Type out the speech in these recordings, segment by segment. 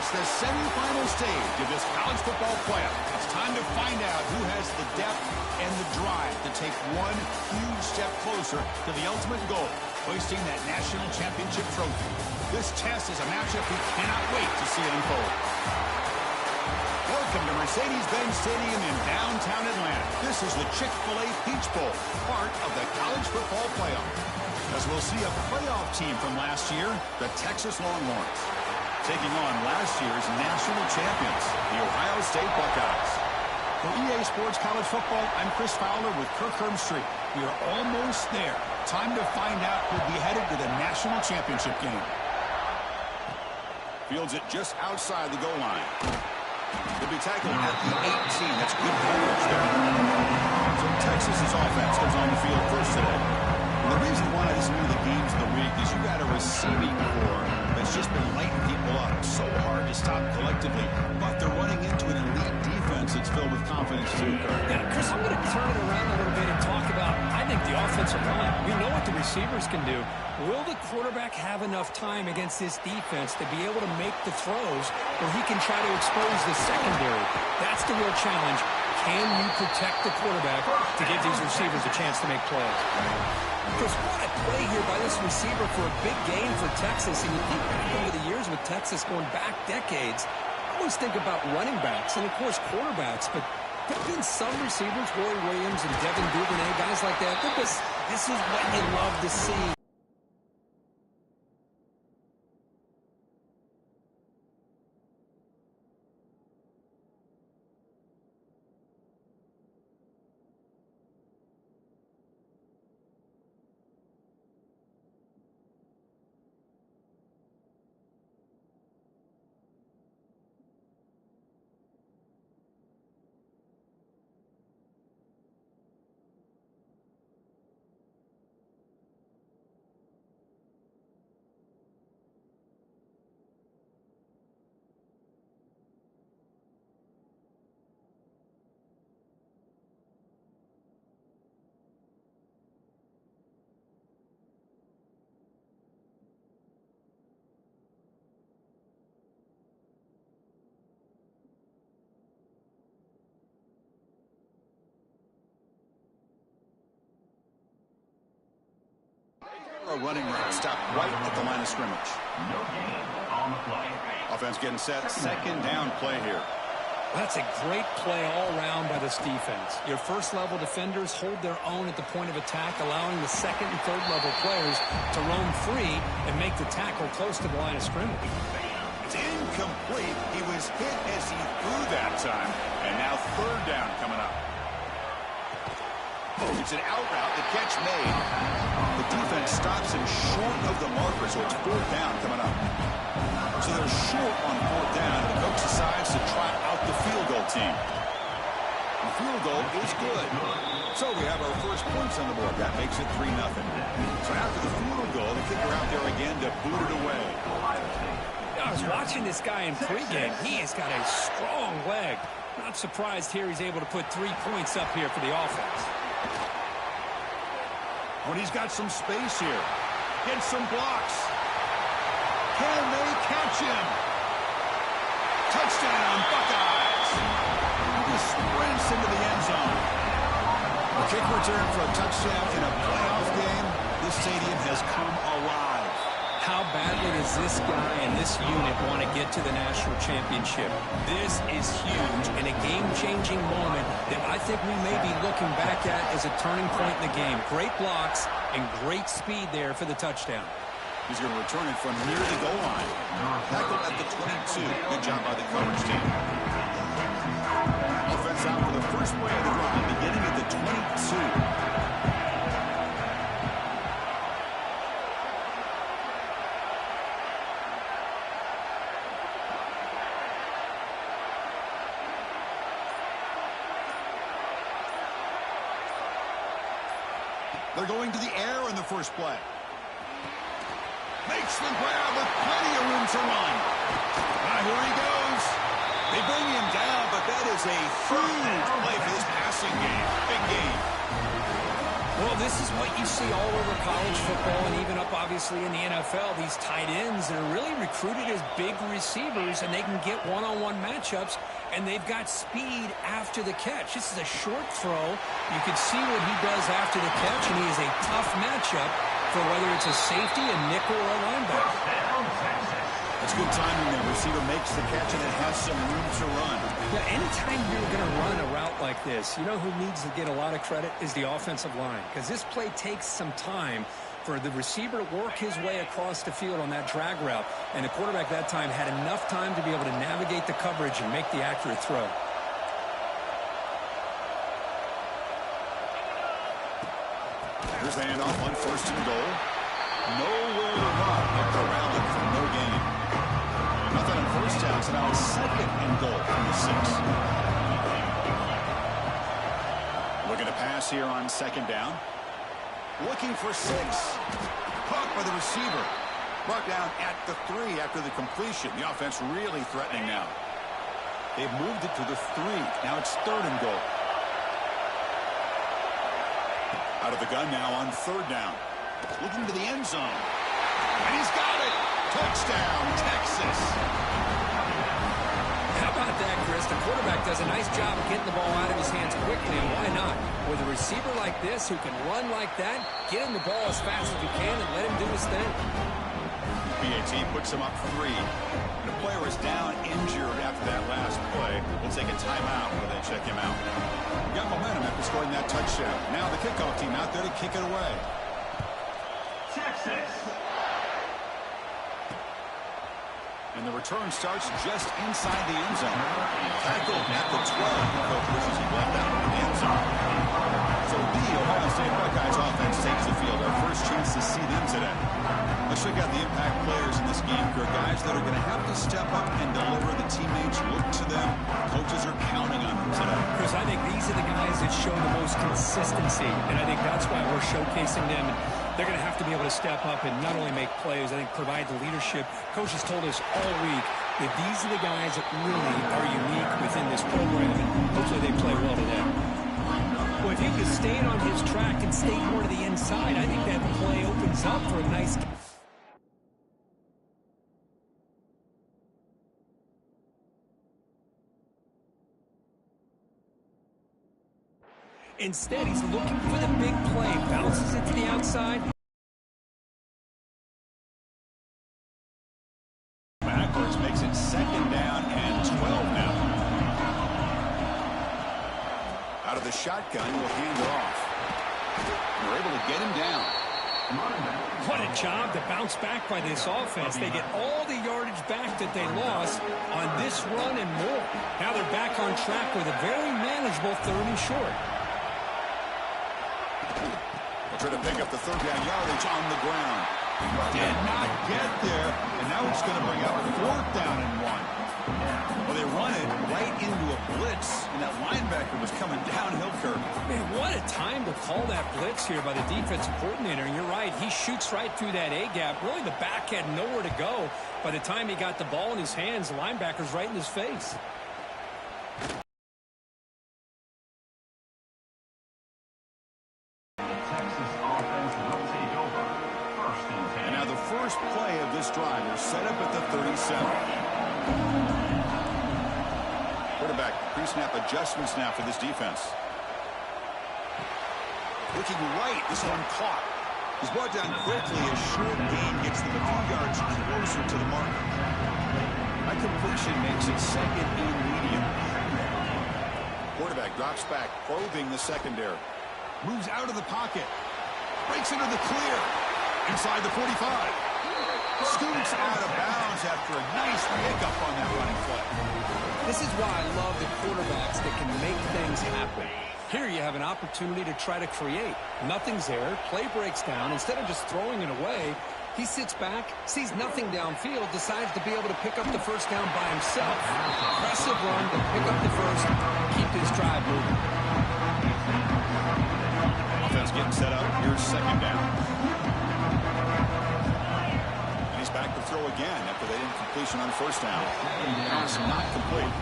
reached the semifinal stage of this college football playoff. It's time to find out who has the depth and the drive to take one huge step closer to the ultimate goal, hoisting that national championship trophy. This test is a matchup we cannot wait to see unfold. Welcome to Mercedes-Benz Stadium in downtown Atlanta. This is the Chick-fil-A Peach Bowl, part of the college football playoff. As we'll see a playoff team from last year, the Texas Longhorns, taking on last year's national champions, the Ohio State Buckeyes. For EA Sports College Football, I'm Chris Fowler with Kirk Street. We are almost there. Time to find out who'll be headed to the national championship game. Fields it just outside the goal line. He'll be tackled at the 18. That's good coverage there. So Texas's offense comes on the field first today. And the reason why this is one of the games of the week is you got a receiving core that's just been lighting people up. So hard to stop collectively. But they're running into an elite defense that's filled with confidence too, Kirk. Yeah, Chris, I'm going to turn it around a little bit and talk about, I think, the offensive line. We know what the receivers can do. Will the quarterback have enough time against this defense to be able to make the throws where he can try to expose the secondary? That's the real challenge. Can you protect the quarterback to give these receivers a chance to make plays? Chris, what a play here by this receiver for a big game for Texas. And you think back over the years with Texas going back decades, I always think about running backs and, of course, quarterbacks. But there have been some receivers, Roy Williams and Devin Duvernay, guys like that. This is what you love to see. A running route stopped right at the line of scrimmage. No gain on the play. Offense getting set. Second down play here. That's a great play all around by this defense. Your first-level defenders hold their own at the point of attack, allowing the second and third-level players to roam free and make the tackle close to the line of scrimmage. It's incomplete. He was hit as he threw that time. And now third down coming up. It's an out route. The catch made. The defense stops him short of the marker, so it's fourth down coming up. So they're short on fourth down, and the coach decides to try out the field goal team. The field goal is good. So we have our first points on the board. That makes it 3-0. So after the field goal, the kicker out there again to boot it away. I was watching this guy in pregame. He has got a strong leg. Not surprised here he's able to put 3 points up here for the offense. When he's got some space here. Gets some blocks. Can they catch him? Touchdown, Buckeyes. He just sprints into the end zone. A kick return for a touchdown in a playoff game. This stadium has come alive. How badly does this guy and this unit want to get to the national championship? This is huge and a game-changing moment that I think we may be looking back at as a turning point in the game. Great blocks and great speed there for the touchdown. He's going to return it from near the goal line. Tackled at the 22. Good job by the coverage team. Offense out for the first play of the drive, beginning at the 22. They're going to the air in the first play. Makes the grab with plenty of room to run. Here he goes. They bring him down, but that is a huge play for this passing game. Big game. Well, this is what you see all over college football and even up, obviously, in the NFL. These tight ends that are really recruited as big receivers, and they can get one-on-one matchups, and they've got speed after the catch. This is a short throw. You can see what he does after the catch, and he is a tough matchup for whether it's a safety, a nickel, or a linebacker. It's good timing there. Receiver makes the catch, and it has some room to run. Yeah, anytime you're going to run a route like this, you know who needs to get a lot of credit is the offensive line, because this play takes some time for the receiver to work his way across the field on that drag route, and the quarterback that time had enough time to be able to navigate the coverage and make the accurate throw. Here's the handoff on 1st and goal. Nowhere to run. They're corralling for no gain. Nothing on 1st down, so now it's 2nd and goal from the 6. Looking to pass here on 2nd down. Looking for 6. Caught by the receiver. Brought down at the 3 after the completion. The offense really threatening now. They've moved it to the 3. Now it's 3rd and goal. Out of the gun now on 3rd down. Looking to the end zone. And he's got it. Touchdown, Texas. How about that, Chris? The quarterback does a nice job of getting the ball out of his hands quickly, and why not? With a receiver like this who can run like that, get him the ball as fast as you can and let him do his thing. BAT puts him up 3. And the player is down injured after that last play. We'll take a timeout where they check him out. We got momentum after scoring that touchdown. Now the kickoff team out there to kick it away. Texas. And the return starts just inside the end zone. Tackled at the 12. Coach wishes he left out in the end zone. So the Ohio State Buckeyes offense takes the field. Our first chance to see them today. Let's check out the impact players in this game. There are guys that are going to have to step up and deliver. The teammates look to them. Coaches are counting on them today. Chris, I think these are the guys that show the most consistency, and I think that's why we're showcasing them. They're going to have to be able to step up and not only make plays, I think provide the leadership. Coaches told us all week that these are the guys that really are unique within this program, and hopefully they play well today. Well, if you could stay on his track and stay more to the inside, I think that play opens up for a nice... Instead, he's looking for the big play, bounces it to the outside. Backwards makes it 2nd down and 12 now. Out of the shotgun, he'll hand it off. They're able to get him down. What a job to bounce back by this offense. They get all the yardage back that they lost on this run and more. Now they're back on track with a very manageable 3rd and short. Try to pick up the 3rd down yardage on the ground. Did not get there, and now it's going to bring up 4th down and 1. Well, they run it right into a blitz, and that linebacker was coming downhill curve. Man, what a time to call that blitz here by the defensive coordinator. And you're right, he shoots right through that A-gap. Really, the back had nowhere to go. By the time he got the ball in his hands, the linebacker's right in his face. And now the first play of this drive is set up at the 37. Quarterback pre-snap adjustments now for this defense. Looking right, this one caught. He's brought down quickly as short gain gets them a few yards closer to the mark. That completion makes it 2nd and medium. Quarterback drops back, probing the secondary. Moves out of the pocket. Breaks into the clear. Inside the 45. Scoots out of bounds after a nice pickup on that running play. This is why I love the quarterbacks that can make things happen. Here you have an opportunity to try to create. Nothing's there. Play breaks down. Instead of just throwing it away, he sits back, sees nothing downfield, decides to be able to pick up the 1st down by himself. Impressive run to pick up the 1st, keep this drive moving. Offense getting set up. Here's 2nd down. And he's back to throw again after they didn't completion on 1st down. Pass not complete.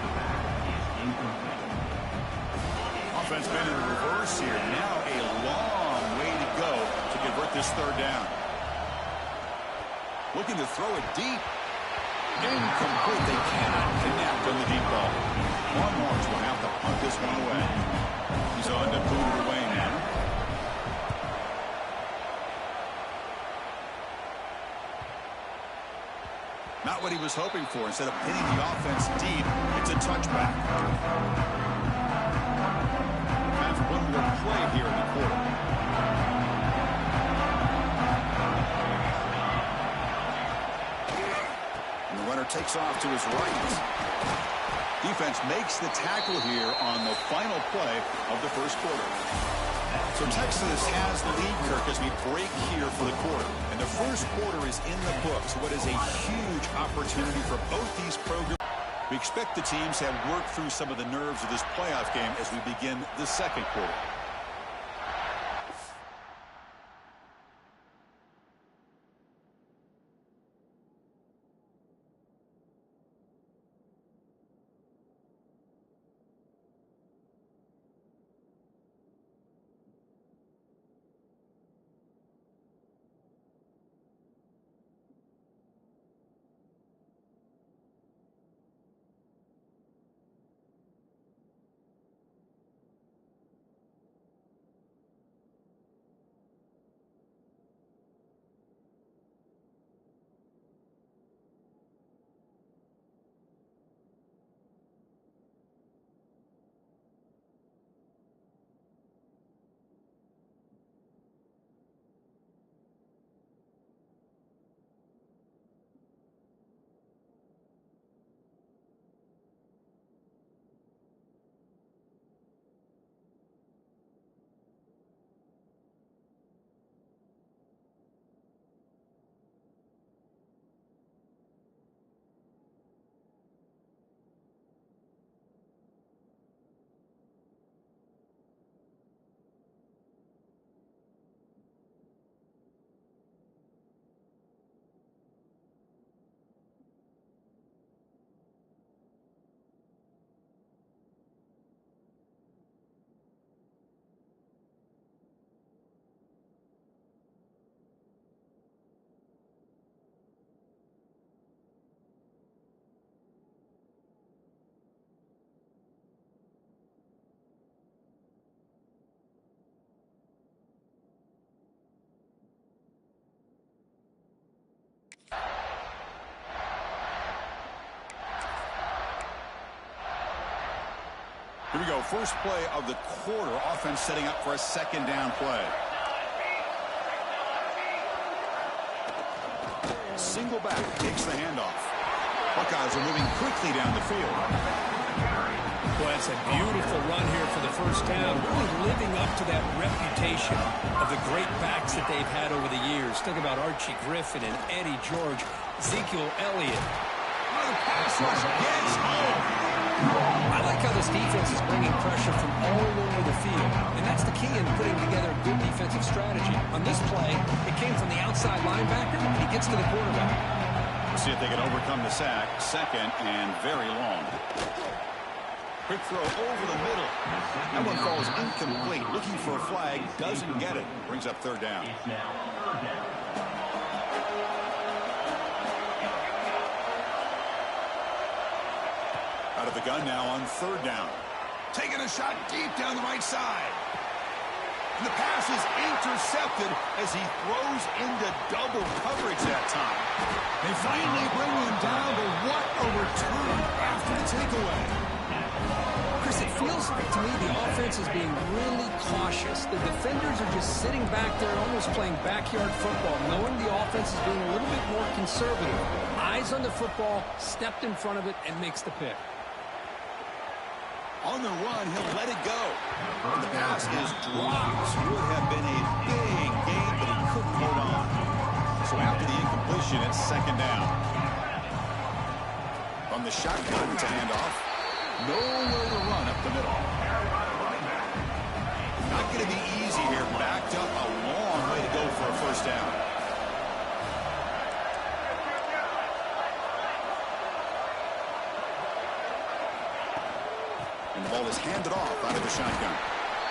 Offense been in reverse here. Now a long way go to convert this third down. Looking to throw it deep. Incomplete. They cannot connect on the deep ball. Longhorns will have to punt this one away. He's on to boot it away now. Not what he was hoping for. Instead of hitting the offense deep, it's a touchback. Have one more play here in the quarter. And the runner takes off to his right. Defense makes the tackle here on the final play of the first quarter. So Texas has the lead, Kirk, as we break here for the quarter. And the first quarter is in the books. What is a huge opportunity for both these programs. We expect the teams to have worked through some of the nerves of this playoff game as we begin the second quarter. Here we go. First play of the quarter. Offense setting up for a second down play. Single back takes the handoff. Buckeyes are moving quickly down the field. Well, that's a beautiful run here for the first down. Really living up to that reputation of the great backs that they've had over the years. Think about Archie Griffin and Eddie George, Ezekiel Elliott. The pass rush gets home. I like how this defense is bringing pressure from all over the field, and that's the key in putting together a good defensive strategy. On this play, it came from the outside linebacker. He gets to the quarterback. We'll see if they can overcome the sack. Second and very long. Quick throw over the middle. That one falls incomplete. Looking for a flag. Doesn't get it. Brings up third down. It's now third down. Out of the gun now on third down. Taking a shot deep down the right side. And the pass is intercepted as he throws into double coverage that time. They finally bring him down, but what a return after the takeaway. Chris, it feels like to me the offense is being really cautious. The defenders are just sitting back there almost playing backyard football, knowing the offense is being a little bit more conservative. Eyes on the football, stepped in front of it, and makes the pick. On the run, he'll let it go. And the pass is dropped. Would have been a big gain, but he couldn't hold on. So after the incompletion, it's second down. From the shotgun to handoff. Nowhere to run up the middle. Not going to be easy here. Backed up a long way to go for a first down. And the ball is handed off out of the shotgun.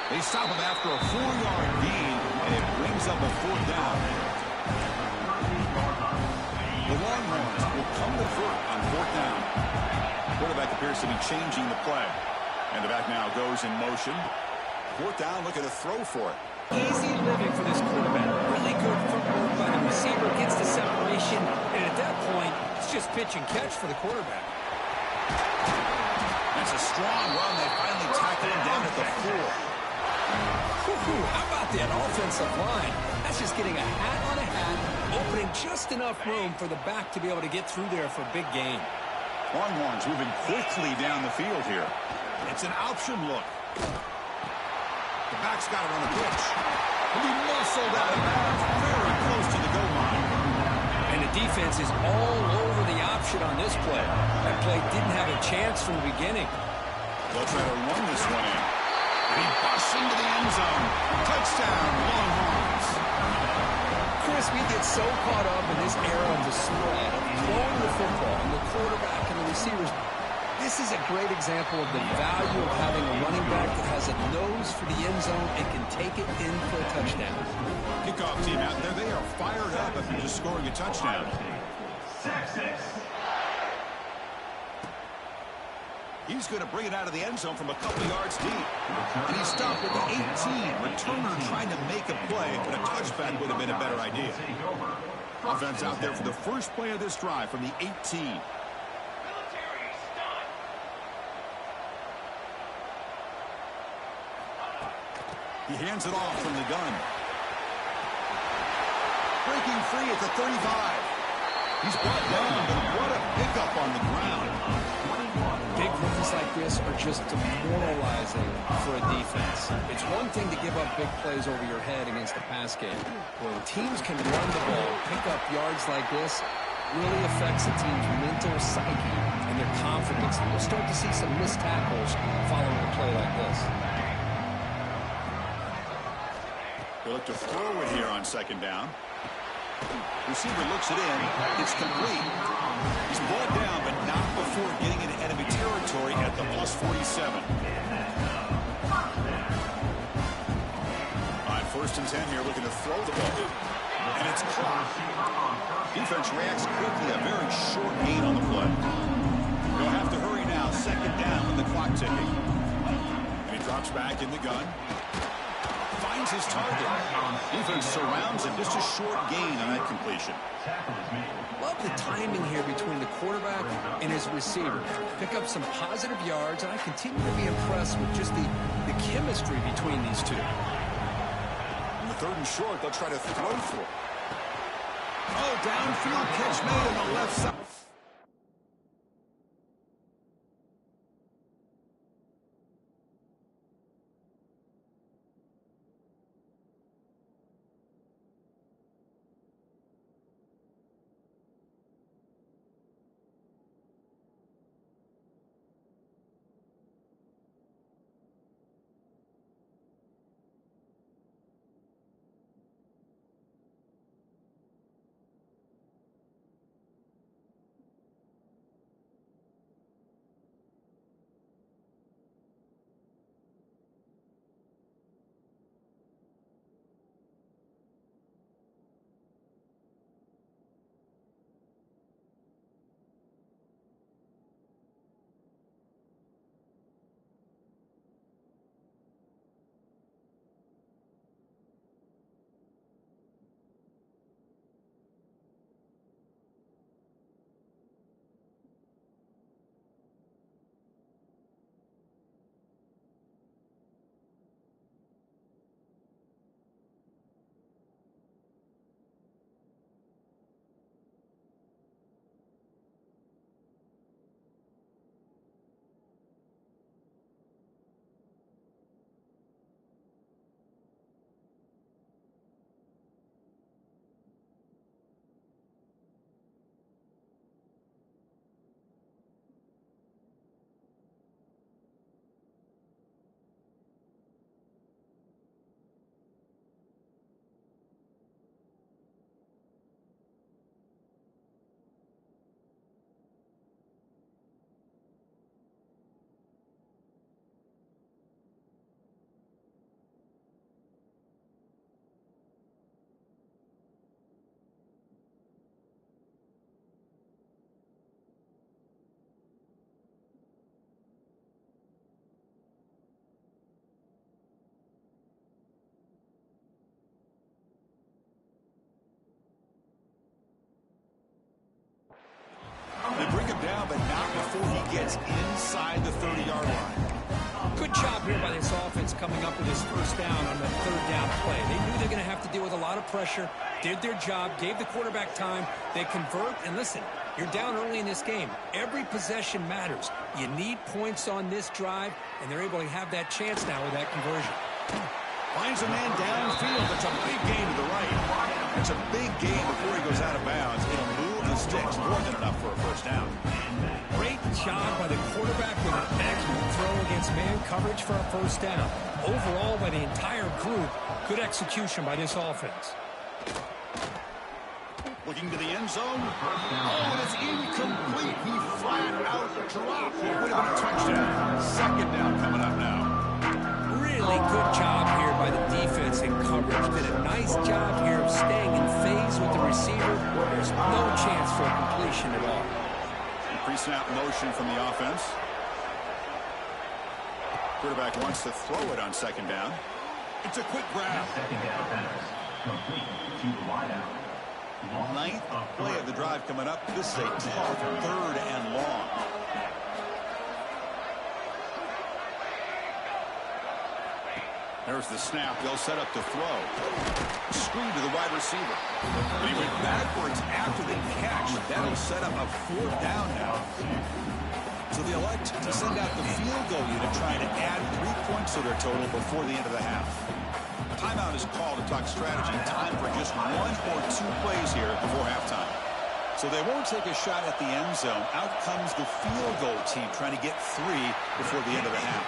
They stop him after a 4-yard gain, and it brings up a 4th down. The Longhorns will come to vert on 4th down. Quarterback appears to be changing the play. And the back now goes in motion. 4th down, looking to throw for it. Easy living for this quarterback. Really good footwork by the receiver. Gets the separation. And at that point, it's just pitch and catch for the quarterback. That's a strong run. They finally tackle him down at the 4. How about that offensive line? That's just getting a hat on a hat, opening just enough room for the back to be able to get through there for a big gain. Longhorns moving quickly down the field here. It's an option look. The back's got it on the pitch. He'll be muscled out of bounds, very close to the goal line. And the defense is all over the option on this play. That play didn't have a chance from the beginning. They'll try to run this one in. And he busts into the end zone. Touchdown, Longhorns. Chris, we get so caught up in this era of the spread, of throwing the football, and the quarterback and the receivers. This is a great example of the value of having a running back that has a nose for the end zone and can take it in for a touchdown. Kickoff team out there, they are fired up after just scoring a touchdown. He's going to bring it out of the end zone from a couple yards deep. And he stopped at the 18. Returner trying to make a play, but a touchback would have been a better idea. Offense out there for the first play of this drive from the 18. He hands it off from the gun. Breaking free at the 35. He's brought down, but what a pickup on the ground. Big runs like this are just demoralizing for a defense. It's one thing to give up big plays over your head against the pass game. When teams can run the ball, pick up yards like this, really affects the team's mental psyche and their confidence. And we'll start to see some missed tackles following a play like this. They look to throw it here on 2nd down. Receiver looks it in. It's complete. He's brought down, but not before getting into enemy territory at the plus 47. On 1st and 10 here, looking to throw the ball. And it's caught. Defense reacts quickly. A very short gain on the play. They'll have to hurry now. 2nd down with the clock ticking. And he drops back in the gun. Finds his target. Defense surrounds him. Just a short gain on that completion. Love the timing here between the quarterback and his receiver. Pick up some positive yards, and I continue to be impressed with just the chemistry between these two. On the 3rd and short, they'll try to throw for it. Oh, downfield catch made on the left side. That's inside the 30-yard line. Good job here by this offense coming up with this first down on the third down play. They knew they're going to have to deal with a lot of pressure, did their job, gave the quarterback time. They convert, and listen, you're down early in this game. Every possession matters. You need points on this drive, and they're able to have that chance now with that conversion. Finds a man downfield. That's a big gain to the right. It's a big gain before he goes out of bounds. It'll move the sticks more than enough for a first down. Great job by the quarterback with an accurate throw against man coverage for a first down. Overall, by the entire group, good execution by this offense. Looking to the end zone. Oh, and it's incomplete. He flat out dropped. It would have been a touchdown. Second down coming up now. Really good job here by the defense in coverage. Did a nice job here of staying in phase with the receiver. There's no chance for a completion at all. Pre-snap motion from the offense. Quarterback wants to throw it on second down. It's a quick grab. Second down pass. Complete to the wideout. Ninth play of the drive coming up. This is a tough third and long. There's the snap. They'll set up to throw. Screen to the wide receiver. But he went backwards after the catch. That'll set up a fourth down now. So they elect to send out the field goal unit, trying to add 3 points to their total before the end of the half. Timeout is called to talk strategy. Time for just 1 or 2 plays here before halftime. So they won't take a shot at the end zone. Out comes the field goal team trying to get 3 before the end of the half.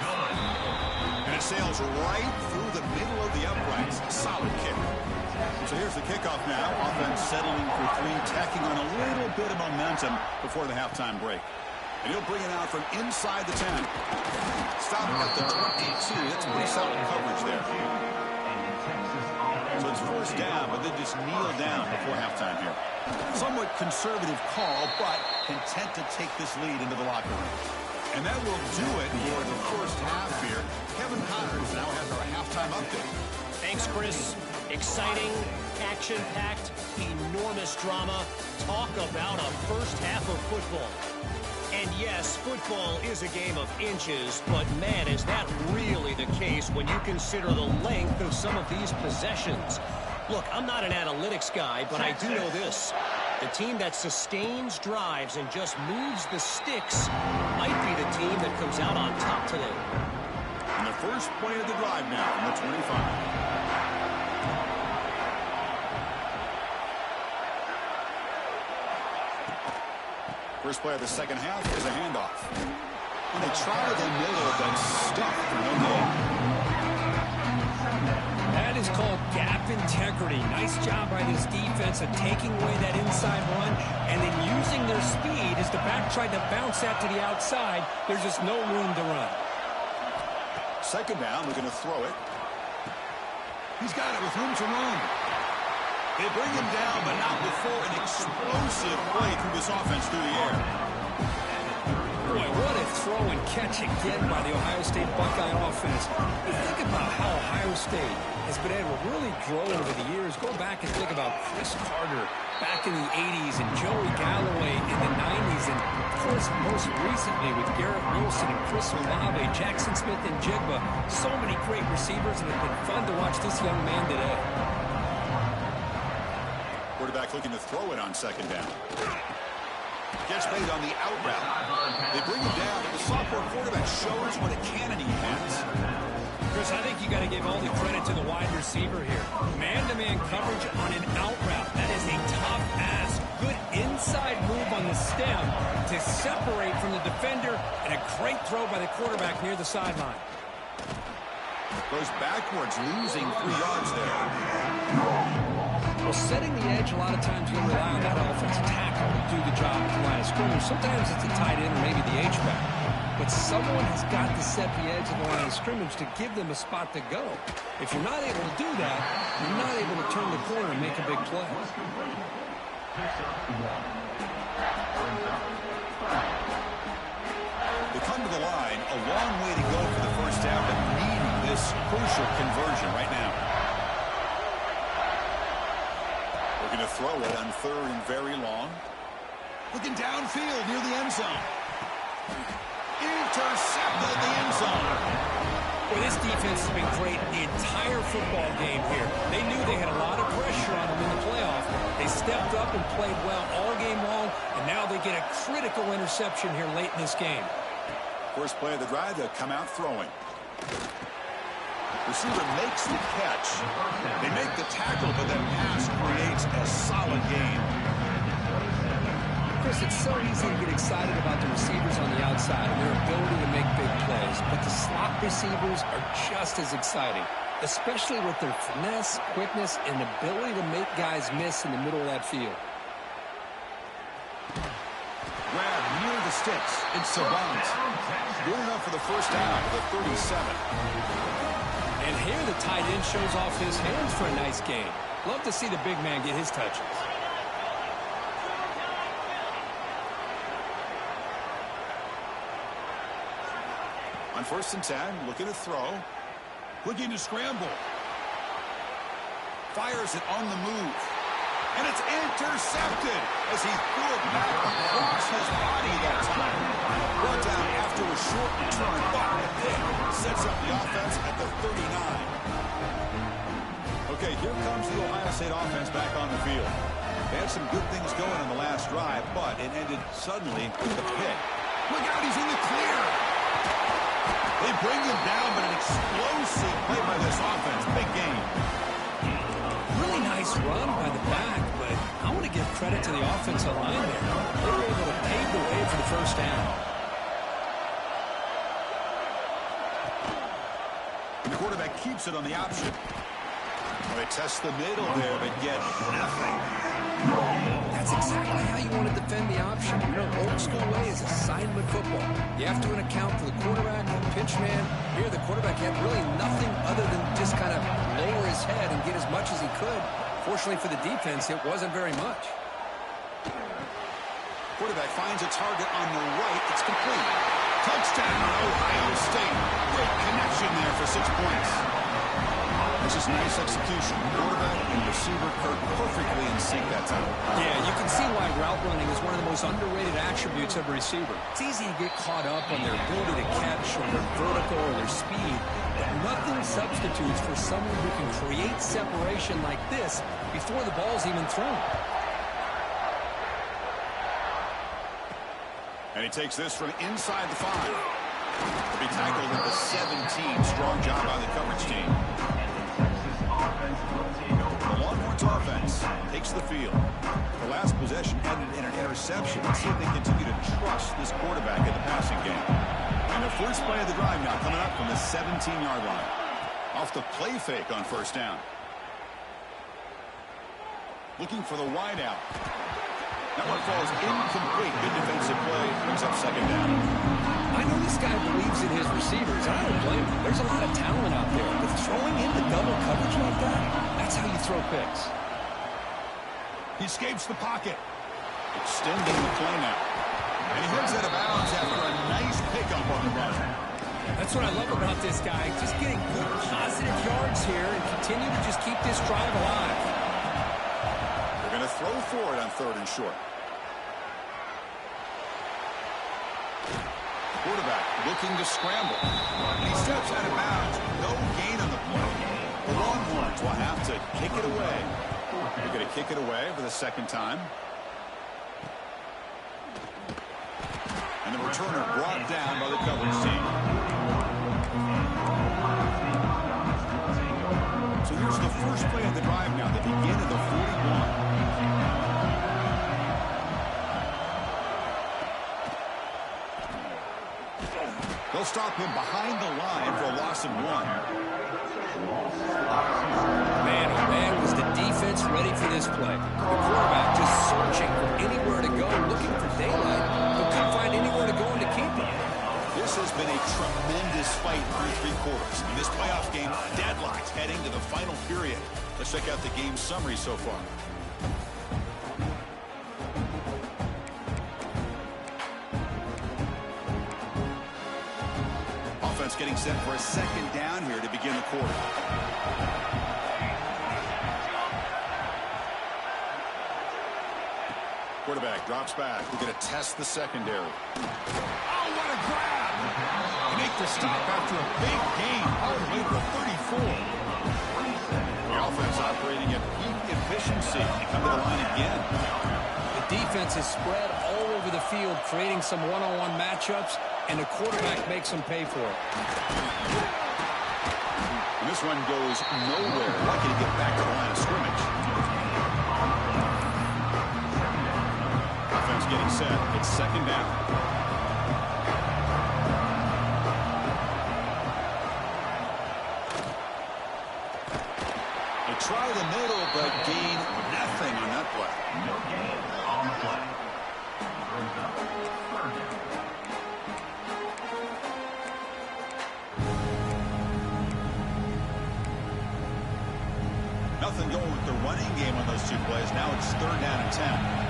And it sails right through the middle of the uprights. Solid kick. So here's the kickoff now. Offense settling for 3, tacking on a little bit of momentum before the halftime break. And he'll bring it out from inside the 10. Stopping at the 22. That's pretty solid coverage there. So it's first down, but they just kneel down before halftime here. Somewhat conservative call, but content to take this lead into the locker room. And that will do it for the first half here. Kevin Connors now has our halftime update. Thanks, Chris. Exciting, action-packed, enormous drama. Talk about a first half of football. And yes, football is a game of inches, but man, is that really the case when you consider the length of some of these possessions. Look, I'm not an analytics guy, but I do know this. The team that sustains drives and just moves the sticks might be the team that comes out on top today. And the first play of the drive now from the 25. First play of the second half is a handoff. And they try the middle, but stuffed for no gain. That is called gap integrity. Nice job by this defense of taking away that inside run and then using their speed as the back tried to bounce that to the outside. There's just no room to run. Second down, they're going to throw it. He's got it with room to run. They bring him down, but not before an explosive play through this offense through the air. Boy, what a throw and catch again by the Ohio State Buckeye offense. You think about how Ohio State has been able to really grow over the years. Go back and think about Chris Carter back in the 80s and Joey Galloway in the 90s. And, of course, most recently with Garrett Wilson and Chris Olave, Jackson Smith and Jigba. So many great receivers, and it's been fun to watch this young man today. Quarterback looking to throw it on second down. Gets made on the out route. They bring him down, and the sophomore quarterback shows what a cannon he has. Chris, I think you got to give all the credit to the wide receiver here. Man-to-man coverage on an out route. That is a tough ask. Good inside move on the stem to separate from the defender, and a great throw by the quarterback near the sideline. Goes backwards, losing 3 yards there. Well, setting the edge, a lot of times you'll rely on that offensive tackle to do the job at the line of scrimmage. Sometimes it's a tight end or maybe the H-back. But someone has got to set the edge of the line of scrimmage to give them a spot to go. If you're not able to do that, you're not able to turn the corner and make a big play. They come to the line, a long way to go for the first down, but needing this crucial conversion right now. We're going to throw it on third and very long. Looking downfield near the end zone. Intercepted the end zone. Well, this defense has been great the entire football game here. They knew they had a lot of pressure on them in the playoff. They stepped up and played well all game long, and now they get a critical interception here late in this game. First play of the drive, they'll come out throwing. Receiver makes the catch. They make the tackle, but that pass creates a solid gain. Chris, it's so easy to get excited about the receivers on the outside and their ability to make big plays, but the slot receivers are just as exciting, especially with their finesse, quickness, and ability to make guys miss in the middle of that field. Grab near the sticks. It's Savant. Good enough for the first down to the 37. And here the tight end shows off his hands for a nice gain. Love to see the big man get his touches. On 1st and 10, looking to throw. Looking to scramble. Fires it on the move. And it's intercepted as he threw it back across his body that time. Brought down after a short return, but a pick sets up the offense at the 39. Okay, here comes the Ohio State offense back on the field. They had some good things going on the last drive, but it ended suddenly with a pick. Look out, he's in the clear. They bring him down, but an explosive play by this offense. Big game. Really nice run by the back, but I want to give credit to the offensive line there. They were able to pave the way for the first down. And the quarterback keeps it on the option. They test the middle there, but get nothing. That's exactly how you want to defend the option. You know, old school way is assignment football. You have to account for the quarterback, the pitch man. Here, the quarterback had really nothing other than just kind of lower his head and get as much as he could. Fortunately for the defense, it wasn't very much. Quarterback finds a target on the right. It's complete. Touchdown, Ohio State. Great connection there for 6 points. This is nice execution. Quarterback and receiver perfectly in sync that time. Yeah, you can see why route running is one of the most underrated attributes of a receiver. It's easy to get caught up on their ability to catch or their vertical or their speed, but nothing substitutes for someone who can create separation like this before the ball's even thrown. And he takes this from inside the 5. To be tackled at the 17. Strong job by the coverage team. The Longhorns offense takes the field. The last possession ended in an interception. Let's see if they continue to trust this quarterback in the passing game. And the first play of the drive now coming up from the 17-yard line. Off the play fake on first down. Looking for the wide out. That one falls incomplete. Good defensive play. Brings up second down. I know this guy believes in his receivers. I don't blame him. There's a lot of talent out there. But throwing into double coverage like that, that's how you throw picks. He escapes the pocket. Extending the play now. And he heads out of bounds after a nice pickup on the run. That's what I love about this guy. Just getting good positive yards here and continue to just keep this drive alive. They're going to throw for it on 3rd and short. Quarterback looking to scramble. He steps out of bounds. No gain on the play. The Longhorns will have to kick it away. They're going to kick it away for the second time. And the returner brought down by the coverage team. So here's the first play of the drive now. They begin at the 41. They'll stop him behind the line for a loss of 1. Man, oh man, was the defense ready for this play. The quarterback just searching for anywhere to go, looking for daylight, but couldn't find anywhere to go and to keep him. This has been a tremendous fight through 3 quarters. In this playoff game, deadlocked heading to the final period. Let's check out the game summary so far. Offense getting set for a second down here to begin the quarter. Quarterback drops back. We're going to test the secondary. Oh, what a grab! They make the stop after a big gain all the way to the 34. The offense operating at peak efficiency. They come to the line again. The defense is spread all over the field, creating some one-on-one matchups, and the quarterback makes them pay for it. And this one goes nowhere. Lucky to get back to the line of scrimmage. Offense getting set. It's second down. They try the middle, but gain nothing on that play. No gain on the play. Brings up third down. Nothing going with the running game on those two plays. Now it's third down and 10.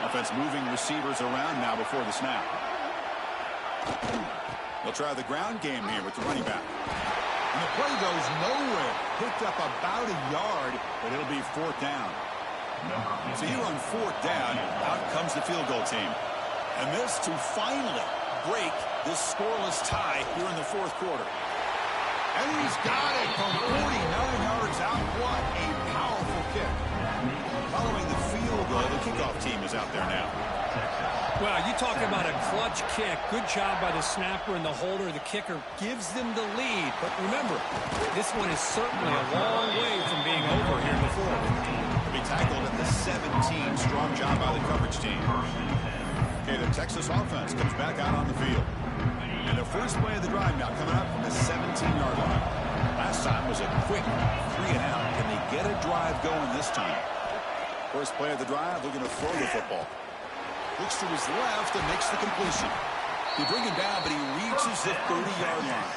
Offense moving receivers around now before the snap. They'll try the ground game here with the running back. And the play goes nowhere. Picked up about a yard, but it'll be fourth down. So here on fourth down, out comes the field goal team. And this to finally break this scoreless tie here in the fourth quarter. And he's got it from 49 yards out. What a powerful kick. Following the field goal, the kickoff team is out there now. Well, you talk about a clutch kick. Good job by the snapper and the holder. The kicker gives them the lead. But remember, this one is certainly a long way from being over here in the fourth. He'll be tackled at the 17. Strong job by the coverage team. Okay, the Texas offense comes back out on the field. And the first play of the drive now coming up from the 17-yard line. Last time was a quick 3-and-out. Can they get a drive going this time? First play of the drive, they're going to throw the football. Looks to his left and makes the completion. They bring him down, but he reaches the 30-yard line.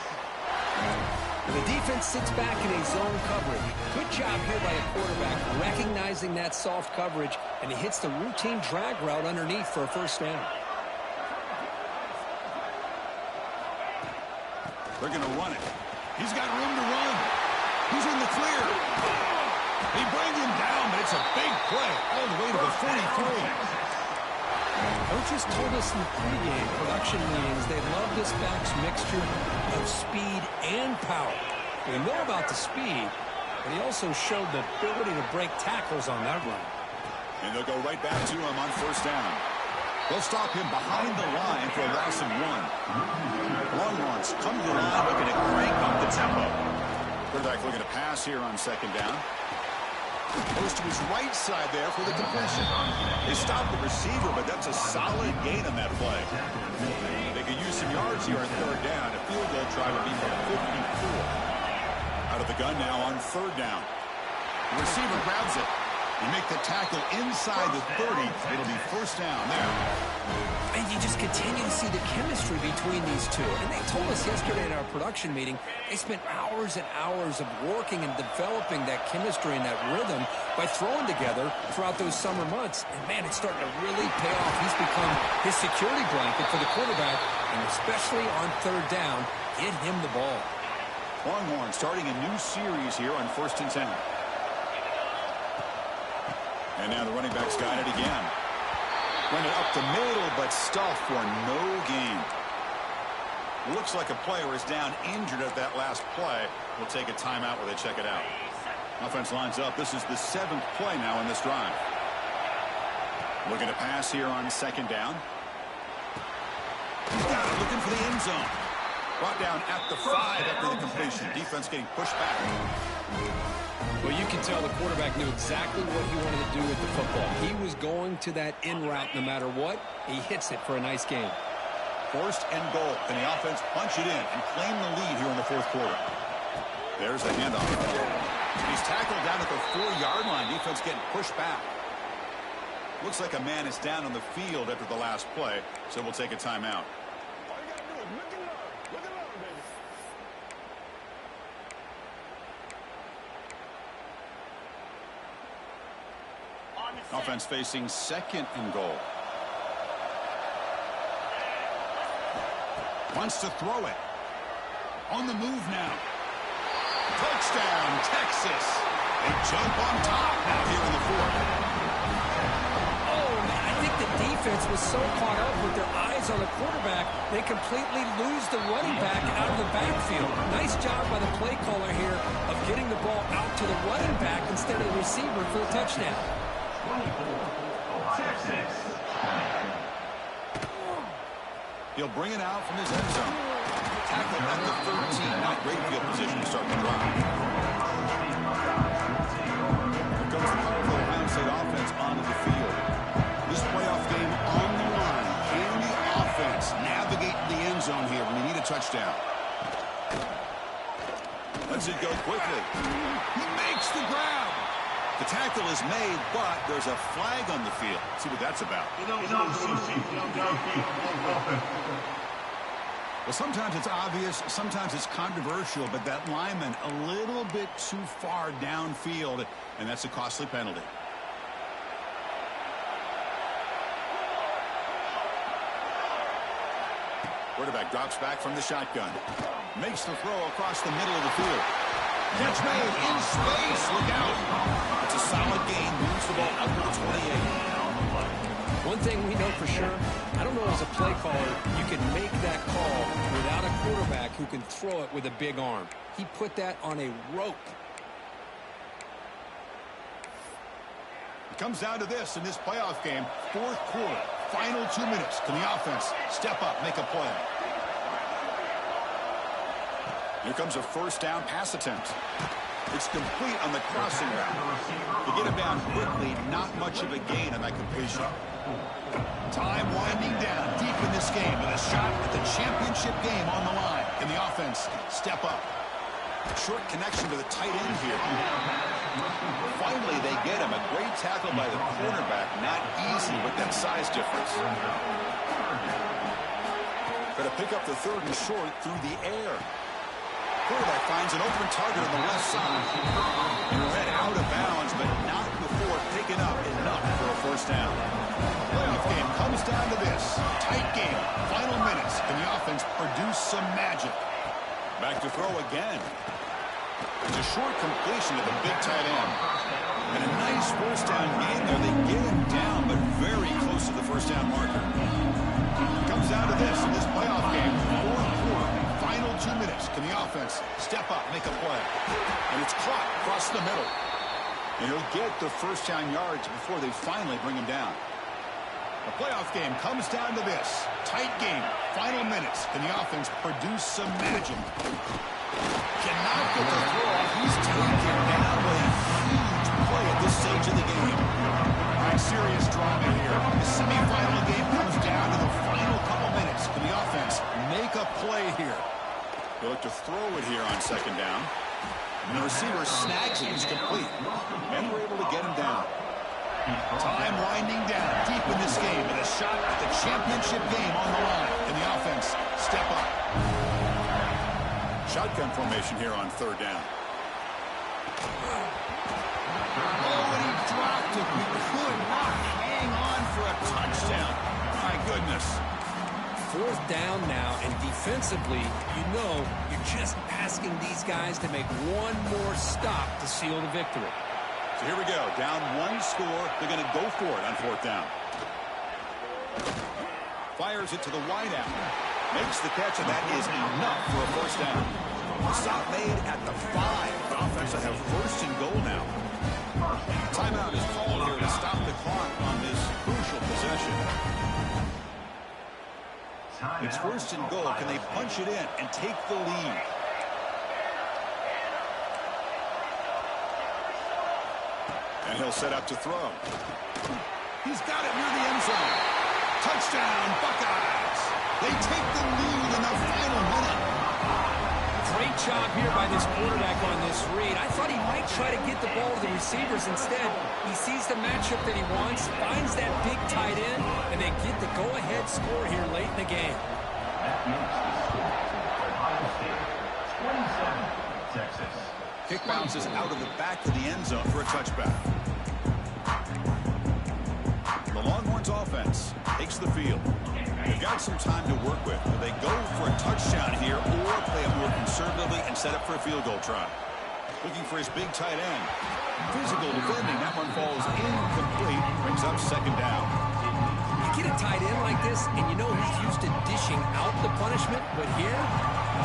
The defense sits back in a zone coverage. Good job here by a quarterback recognizing that soft coverage, and he hits the routine drag route underneath for a first down. They're going to run it. He's got room to run. He's in the clear. They bring him down, but it's a big play all the way to the 43. Coaches told us in the pregame production meetings they love this back's mixture of speed and power. We know about the speed, but he also showed the ability to break tackles on that run. And they'll go right back to him on first down. They'll stop him behind the line for a loss of 1. Longhorns come to the line looking to crank up the tempo. Quarterback looking to pass here on second down. Goes to his right side there for the completion. They stop the receiver, but that's a solid gain on that play. They could use some yards here on third down. A field goal try would be from 54. Out of the gun now on third down. The receiver grabs it. You make the tackle inside the 30. It'll be first down there. And you just continue to see the chemistry between these two. And they told us yesterday in our production meeting, they spent hours and hours of working and developing that chemistry and that rhythm by throwing together throughout those summer months. And, man, it's starting to really pay off. He's become his security blanket for the quarterback, and especially on third down, get him the ball. Longhorn starting a new series here on 1st and 10. And now the running back's got it again. Run it up the middle, but stuffed for no gain. Looks like a player is down injured at that last play. We'll take a timeout while they check it out. Offense lines up. This is the 7th play now in this drive. Looking to pass here on second down. He's got it, looking for the end zone. Brought down at the 5 after the completion. Defense getting pushed back. Well, you can tell the quarterback knew exactly what he wanted to do with the football. He was going to that in route no matter what. He hits it for a nice gain. First and goal. Can the offense punch it in and claim the lead here in the fourth quarter? There's the handoff. He's tackled down at the 4-yard line. Defense getting pushed back. Looks like a man is down on the field after the last play, so we'll take a timeout. Offense facing second and goal. Wants to throw it. On the move now. Touchdown, Texas. They jump on top now here in the fourth. Oh, man, I think the defense defense was so caught up with their eyes on the quarterback, they completely lose the running back out of the backfield. Nice job by the play caller here of getting the ball out to the running back instead of the receiver for a touchdown. He'll bring it out from his end zone. Tackle at the 13. Not great field position to start the drive. Here comes the powerful Ohio State offense onto the field. This playoff game on the line. Can the offense navigate the end zone here when they need a touchdown? Lets it go quickly. He makes the grab. The tackle is made, but there's a flag on the field. Let's see what that's about. Well, sometimes it's obvious, sometimes it's controversial, but that lineman a little bit too far downfield, and that's a costly penalty. Quarterback drops back from the shotgun. Makes the throw across the middle of the field. Catch made in space. Look out. It's a solid gain. Moves the ball out to the 28. One thing we know for sure, I don't know as a play caller, you can make that call without a quarterback who can throw it with a big arm. He put that on a rope. It comes down to this in this playoff game. Fourth quarter. Final 2 minutes. Can the offense step up, make a play? Here comes a first down pass attempt. It's complete on the crossing route. To get him down quickly, not much of a gain on that completion. Time winding down deep in this game with a shot at the championship game on the line. Can the offense step up? Short connection to the tight end here. Finally, they get him. A great tackle by the cornerback. Not easy with that size difference. Going to pick up the third and short through the air. Quarterback finds an open target on the left side. Read out of bounds, but not before picking up enough for a first down. Playoff game comes down to this. Tight game. Final minutes. Can the offense produce some magic? Back to throw again. It's a short completion to the big tight end. And a nice first down gain there. They get him down, but very close to the first down marker. Comes down to this in this playoff game. Fourth quarter. Final 2 minutes. Can the offense step up, make a play? And it's caught across the middle. And he'll get the first down yards before they finally bring him down. The playoff game comes down to this. Tight game. Final minutes. Can the offense produce some magic? Cannot get the throw off. He's taken down with a huge play at this stage of the game. All right, serious drama here. The semifinal game comes down to the final couple minutes. Can the offense make a play here? They'll look to throw it here on second down. And the receiver snags it. It's complete. And we're able to get him down. Time winding down deep in this game with a shot at the championship game on the line. Can the offense step up? Shotgun formation here on third down. Oh, and he dropped it. He could not hang on for a touchdown. My goodness. Fourth down now, and defensively, you know you're just asking these guys to make one more stop to seal the victory. So here we go. Down one score. They're going to go for it on fourth down. Fires it to the wideout. Makes the catch, and that is enough for a first down. Stop made at the 5. The offense will have first and goal now. Timeout is called here to stop the clock on this crucial possession. It's first and goal. Can they punch it in and take the lead? And he'll set up to throw. He's got it near the end zone. Touchdown, Buckeyes. They take the lead in the final minute. Great job here by this quarterback on this read. I thought he might try to get the ball to the receivers instead. He sees the matchup that he wants, finds that big tight end, and they get the go-ahead score here late in the game. That makes the score Ohio State 27, Texas. Kick bounces out of the back of the end zone for a touchback. The Longhorns offense takes the field. They've got some time to work with. Will they go for a touchdown here or play it more conservatively and set up for a field goal try? Looking for his big tight end. Physical defending. That one falls incomplete. Brings up second down. You get a tight end like this, and you know he's used to dishing out the punishment, but here,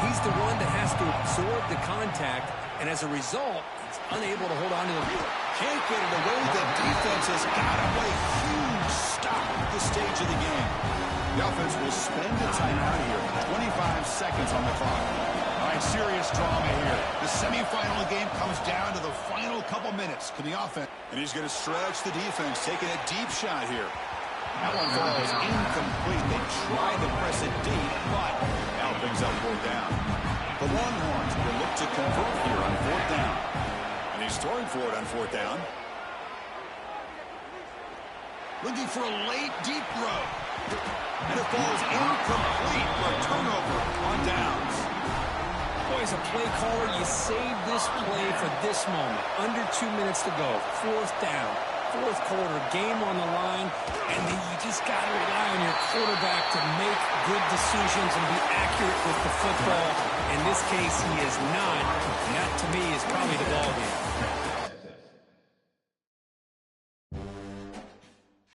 he's the one that has to absorb the contact, and as a result, he's unable to hold on to the ball. Can't get it away. The defense has got him. What a huge stop at this stage of the game. The offense will spend a timeout here. 25 seconds on the clock. All right, serious drama here. The semifinal game comes down to the final couple minutes. Can the offense? And he's going to stretch the defense, taking a deep shot here. That one falls incomplete. They tried to press it deep, but now brings up fourth down. The Longhorns will look to convert here on fourth down. And he's throwing for it on fourth down. Looking for a late, deep throw. And it falls incomplete for a turnover on downs. Boy, as a play caller, you save this play for this moment. Under 2 minutes to go. Fourth down. Fourth quarter, game on the line, and then you just got to rely on your quarterback to make good decisions and be accurate with the football. In this case, he is not, and that, to me, is probably the ball game.